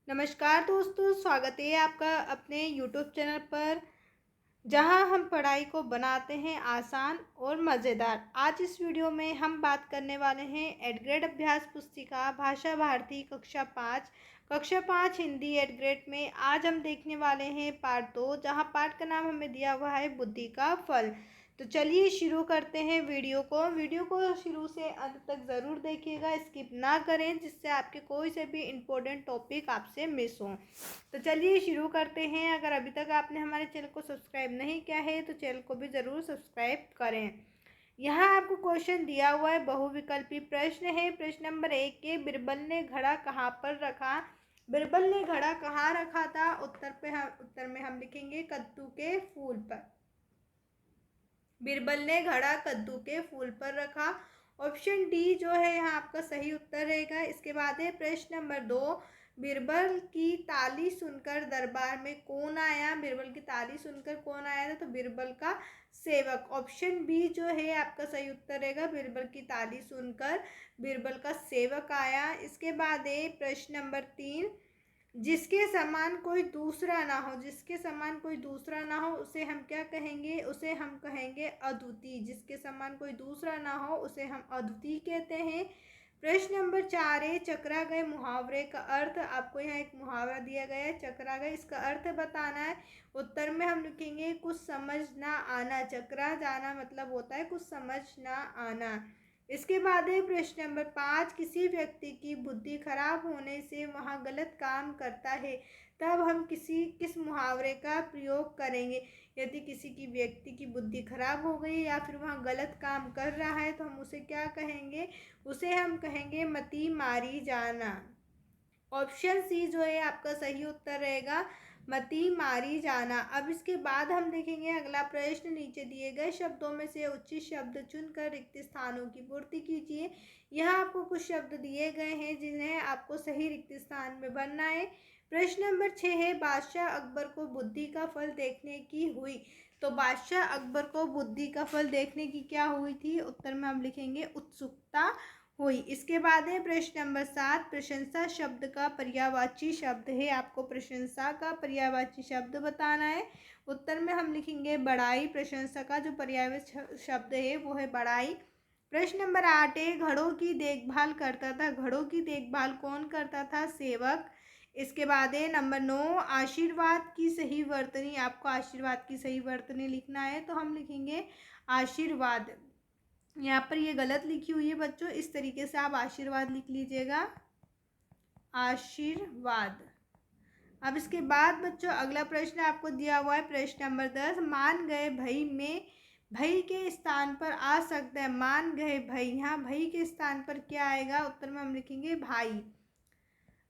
नमस्कार दोस्तों, स्वागत है आपका अपने यूट्यूब चैनल पर, जहां हम पढ़ाई को बनाते हैं आसान और मज़ेदार। आज इस वीडियो में हम बात करने वाले हैं 8th ग्रेड अभ्यास पुस्तिका भाषा भारती कक्षा 5 हिंदी 8th ग्रेड में। आज हम देखने वाले हैं पार्ट 2, जहां पार्ट का नाम हमें दिया हुआ है बुद्धि का फल। तो चलिए शुरू करते हैं वीडियो को शुरू से अंत तक ज़रूर देखिएगा, स्किप ना करें, जिससे आपके कोई से भी इम्पोर्टेंट टॉपिक आपसे मिस हो। तो चलिए शुरू करते हैं। अगर अभी तक आपने हमारे चैनल को सब्सक्राइब नहीं किया है तो चैनल को भी ज़रूर सब्सक्राइब करें। यहाँ आपको क्वेश्चन दिया हुआ है, बहुविकल्पी प्रश्न है। प्रश्न नंबर 1 के बिरबल ने घड़ा कहाँ पर रखा। बिरबल ने घड़ा कहाँ रखा था? उत्तर में हम लिखेंगे कद्दू के फूल पर। बिरबल ने घड़ा कद्दू के फूल पर रखा। ऑप्शन डी जो है यहाँ आपका सही उत्तर रहेगा। इसके बाद है प्रश्न नंबर 2, बिरबल की ताली सुनकर दरबार में कौन आया। बिरबल की ताली सुनकर कौन आया था? तो बिरबल का सेवक। ऑप्शन बी जो है आपका सही उत्तर रहेगा। बिरबल की ताली सुनकर बिरबल का सेवक आया। इसके बाद है प्रश्न नंबर 3, जिसके समान कोई दूसरा ना हो। जिसके समान कोई दूसरा ना हो उसे हम क्या कहेंगे? उसे हम कहेंगे अद्वितीय। जिसके समान कोई दूसरा ना हो उसे हम अद्वितीय कहते हैं। प्रश्न नंबर 4 है, चकरा गए मुहावरे का अर्थ। आपको यहाँ एक मुहावरा दिया गया है, चकरा गए, इसका अर्थ बताना है। उत्तर में हम लिखेंगे कुछ समझ ना आना। चकरा जाना मतलब होता है कुछ समझ ना आना। इसके बाद है प्रश्न नंबर 5, किसी व्यक्ति की बुद्धि खराब होने से वह गलत काम करता है, तब हम किस मुहावरे का प्रयोग करेंगे। यदि किसी की व्यक्ति की बुद्धि खराब हो गई या फिर वह गलत काम कर रहा है तो हम उसे क्या कहेंगे? उसे हम कहेंगे मती मारी जाना। ऑप्शन सी जो है आपका सही उत्तर रहेगा, मती मारी जाना। अब इसके बाद हम देखेंगे अगला प्रश्न, नीचे दिए गए शब्दों में से उचित शब्द चुनकर रिक्त स्थानों की पूर्ति कीजिए। यहाँ आपको कुछ शब्द दिए गए हैं जिन्हें आपको सही रिक्त स्थान में भरना है। प्रश्न नंबर 6 है, बादशाह अकबर को बुद्धि का फल देखने की हुई। तो बादशाह अकबर को बुद्धि का फल देखने की क्या हुई थी? उत्तर में हम लिखेंगे उत्सुकता हुई। इसके बाद है प्रश्न नंबर 7, प्रशंसा शब्द का पर्यायवाची शब्द है। आपको प्रशंसा का पर्यायवाची शब्द बताना है। उत्तर में हम लिखेंगे बड़ाई। प्रशंसा का जो पर्यायवाची शब्द है वो है बड़ाई। प्रश्न नंबर 8 है, घड़ों की देखभाल करता था। घड़ों की देखभाल कौन करता था? सेवक। इसके बाद है नंबर 9, आशीर्वाद की सही वर्तनी। आपको आशीर्वाद की सही वर्तनी लिखना है तो हम लिखेंगे आशीर्वाद। यहाँ पर ये गलत लिखी हुई है बच्चों, इस तरीके से आप आशीर्वाद लिख लीजिएगा, आशीर्वाद। अब इसके बाद बच्चों अगला प्रश्न आपको दिया हुआ है प्रश्न नंबर 10, मान गए भई में भई के स्थान पर आ सकता है। मान गए भई, यहाँ भई के स्थान पर क्या आएगा? उत्तर में हम लिखेंगे भाई।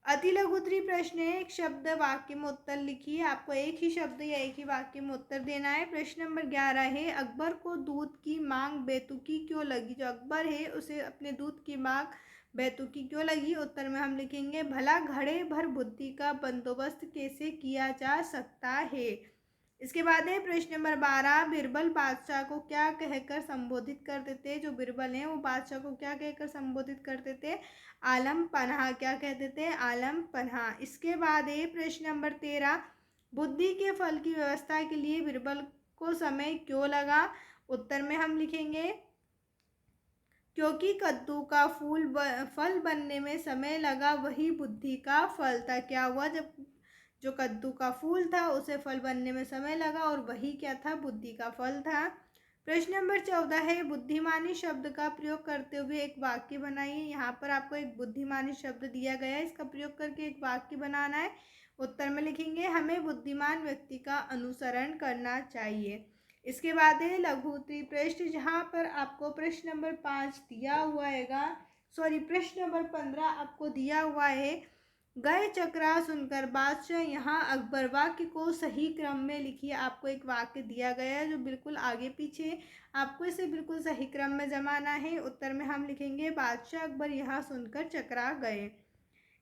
अति लघुत्तरी प्रश्न है, एक शब्द वाक्य में उत्तर लिखिए। आपको एक ही शब्द या एक ही वाक्य में उत्तर देना है। प्रश्न नंबर 11 है, अकबर को दूध की मांग बेतुकी क्यों लगी। जो अकबर है उसे अपने दूध की मांग बेतुकी क्यों लगी? उत्तर में हम लिखेंगे भला घड़े भर बुद्धि का बंदोबस्त कैसे किया जा सकता है। इसके बाद है प्रश्न नंबर 12, बिरबल बादशाह को क्या कहकर संबोधित करते थे। जो बिरबल हैं वो बादशाह को क्या कहकर संबोधित करते थे? आलम पनाह। क्या कहते थे? आलम पनाह। इसके बाद है प्रश्न नंबर 13, बुद्धि के फल की व्यवस्था के लिए बिरबल को समय क्यों लगा। उत्तर में हम लिखेंगे क्योंकि कद्दू का फल बनने में समय लगा, वही बुद्धि का फल था। क्या हुआ? जब जो कद्दू का फूल था उसे फल बनने में समय लगा और वही क्या था? बुद्धि का फल था। प्रश्न नंबर 14 है, बुद्धिमानी शब्द का प्रयोग करते हुए एक वाक्य बनाइए। यहाँ पर आपको एक बुद्धिमानी शब्द दिया गया है, इसका प्रयोग करके एक वाक्य बनाना है। उत्तर में लिखेंगे हमें बुद्धिमान व्यक्ति का अनुसरण करना चाहिए। इसके बाद है लघुत्तरी प्रश्न, जहाँ पर आपको प्रश्न नंबर 5 दिया हुआ है, प्रश्न नंबर 15 आपको दिया हुआ है, गए चकरा सुनकर बादशाह यहाँ अकबर। वाक्य को सही क्रम में लिखिए। आपको एक वाक्य दिया गया है जो बिल्कुल आगे पीछे, आपको इसे बिल्कुल सही क्रम में जमाना है। उत्तर में हम लिखेंगे बादशाह अकबर यहाँ सुनकर चकरा गए।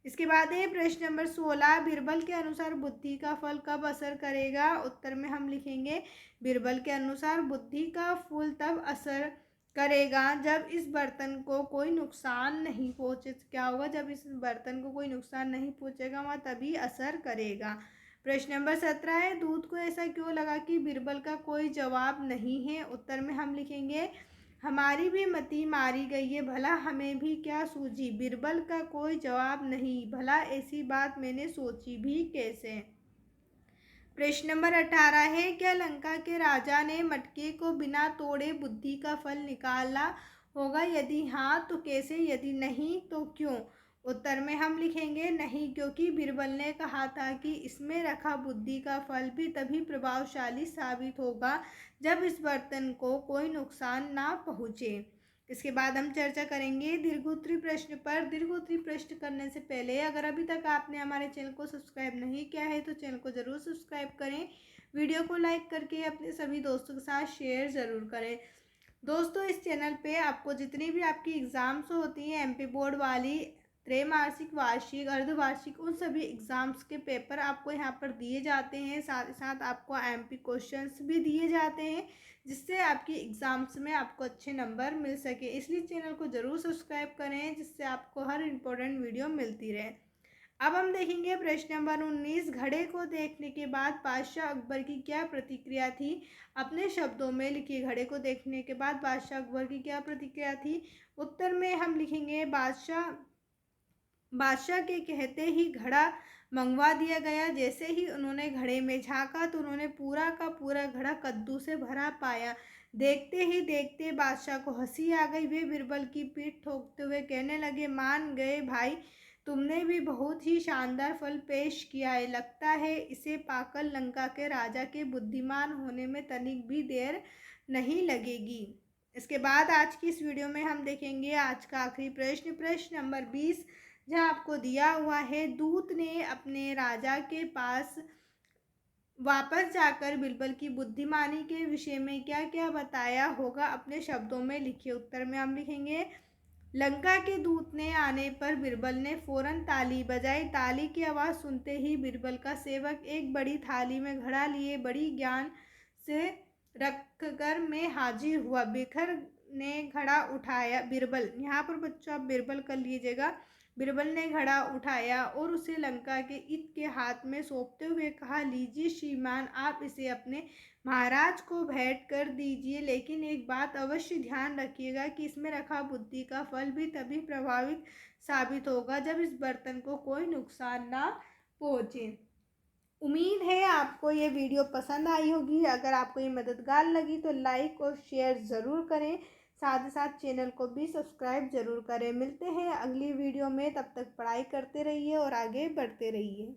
इसके बाद है प्रश्न नंबर 16, बिरबल के अनुसार बुद्धि का फल कब असर करेगा। उत्तर में हम लिखेंगे बिरबल के अनुसार बुद्धि का फल तब असर करेगा जब इस बर्तन को कोई नुकसान नहीं पहुँचे। क्या होगा? जब इस बर्तन को कोई नुकसान नहीं पहुँचेगा वह तभी असर करेगा। प्रश्न नंबर 17 है, दूध को ऐसा क्यों लगा कि बीरबल का कोई जवाब नहीं है। उत्तर में हम लिखेंगे, हमारी भी मती मारी गई है, भला हमें भी क्या सूझी, बीरबल का कोई जवाब नहीं, भला ऐसी बात मैंने सोची भी कैसे। प्रश्न नंबर 18 है, क्या लंका के राजा ने मटके को बिना तोड़े बुद्धि का फल निकाला होगा? यदि हाँ तो कैसे, यदि नहीं तो क्यों। उत्तर में हम लिखेंगे नहीं, क्योंकि बीरबल ने कहा था कि इसमें रखा बुद्धि का फल भी तभी प्रभावशाली साबित होगा जब इस बर्तन को कोई नुकसान ना पहुँचे। इसके बाद हम चर्चा करेंगे दीर्घोत्तरी प्रश्न पर। दीर्घोत्तरी प्रश्न करने से पहले अगर अभी तक आपने हमारे चैनल को सब्सक्राइब नहीं किया है तो चैनल को ज़रूर सब्सक्राइब करें, वीडियो को लाइक करके अपने सभी दोस्तों के साथ शेयर ज़रूर करें। दोस्तों, इस चैनल पे आपको जितनी भी आपकी एग्ज़ाम्स होती हैं एमपी बोर्ड वाली, त्रैमासिक, वार्षिक, अर्धवार्षिक, उन सभी एग्ज़ाम्स के पेपर आपको यहाँ पर दिए जाते हैं। साथ ही साथ आपको एमपी क्वेश्चंस भी दिए जाते हैं जिससे आपकी एग्ज़ाम्स में आपको अच्छे नंबर मिल सके। इसलिए चैनल को ज़रूर सब्सक्राइब करें जिससे आपको हर इम्पोर्टेंट वीडियो मिलती रहे। अब हम देखेंगे प्रश्न नंबर 19, घड़े को देखने के बाद बादशाह अकबर की क्या प्रतिक्रिया थी। अपने शब्दों में लिखिए, घड़े को देखने के बाद बादशाह अकबर की क्या प्रतिक्रिया थी। उत्तर में हम लिखेंगे, बादशाह के कहते ही घड़ा मंगवा दिया गया। जैसे ही उन्होंने घड़े में झांका तो उन्होंने पूरा का पूरा घड़ा कद्दू से भरा पाया। देखते ही देखते बादशाह को हंसी आ गई। वे बीरबल की पीठ ठोकते हुए कहने लगे, मान गए भाई, तुमने भी बहुत ही शानदार फल पेश किया है। लगता है इसे पाकर लंका के राजा के बुद्धिमान होने में तनिक भी देर नहीं लगेगी। इसके बाद आज की इस वीडियो में हम देखेंगे आज का आखिरी प्रश्न, प्रश्न नंबर 20, जहाँ आपको दिया हुआ है, दूत ने अपने राजा के पास वापस जाकर बीरबल की बुद्धिमानी के विषय में क्या क्या बताया होगा, अपने शब्दों में लिखिए। उत्तर में हम लिखेंगे, लंका के दूत ने आने पर बीरबल ने फौरन ताली बजाई। ताली की आवाज़ सुनते ही बीरबल का सेवक एक बड़ी थाली में घड़ा लिए बड़ी ज्ञान से रखकर मैं हाजिर हुआ। बिखर ने घड़ा उठाया। बीरबल, यहाँ पर बच्चों आप बीरबल कर लीजिएगा। बीरबल ने घड़ा उठाया और उसे लंका के इत के हाथ में सौंपते हुए कहा, लीजिए श्रीमान, आप इसे अपने महाराज को भेंट कर दीजिए, लेकिन एक बात अवश्य ध्यान रखिएगा कि इसमें रखा बुद्धि का फल भी तभी प्रभावित साबित होगा जब इस बर्तन को कोई नुकसान ना पहुँचे। उम्मीद है आपको ये वीडियो पसंद आई होगी। अगर आपको ये मददगार लगी तो लाइक और शेयर ज़रूर करें, साथ ही साथ चैनल को भी सब्सक्राइब ज़रूर करें। मिलते हैं अगली वीडियो में, तब तक पढ़ाई करते रहिए और आगे बढ़ते रहिए।